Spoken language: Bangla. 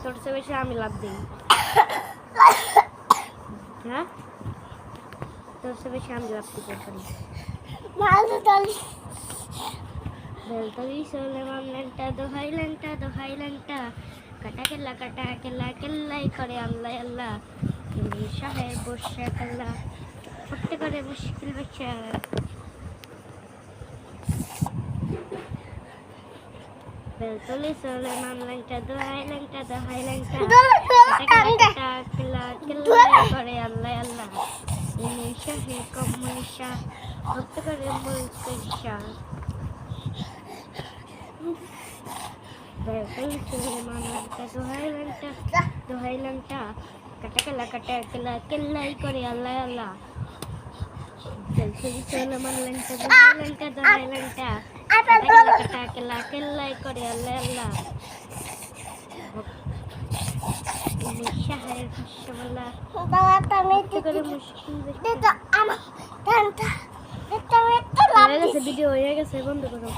তোর চেয়ে বেশি আমি লাভ দিই। হ্যাঁ, তোর চেয়ে বেশি আমি লাভ দিতে পারি। বেলতলি চলে মামলানটা দোহাইলানটা দোহাইলানটা কাটা কেল্লা কেল্লাই করে আল্লাহ আল্লাহ সাহেব বসে কাল্লা করতে করে মুশকিল বাচ্চা। বেলতলি চলে মামলানটা দোহাইলানটা দোহাইলানটা কাটা কেল্লা কেল্লাই করে আল্লাহ আল্লাহ সাহেব কম মনীষা করতে করে মুলকেশা। বেলতলি চলে মামলানটা দোহাইলানটা কাটা কেল্লা কেল্লাই করে আল্লাহ আল্লাহ বেলতলি চলে মামলানটা দোহাইলানটা কাটা কেল্লা কেল্লাই করে আল্লাহ আল্লাহ সাহেব হাসমাল্লাহ করে মুশকিল ভিডিও হয়ে গেছে, বন্ধ করো।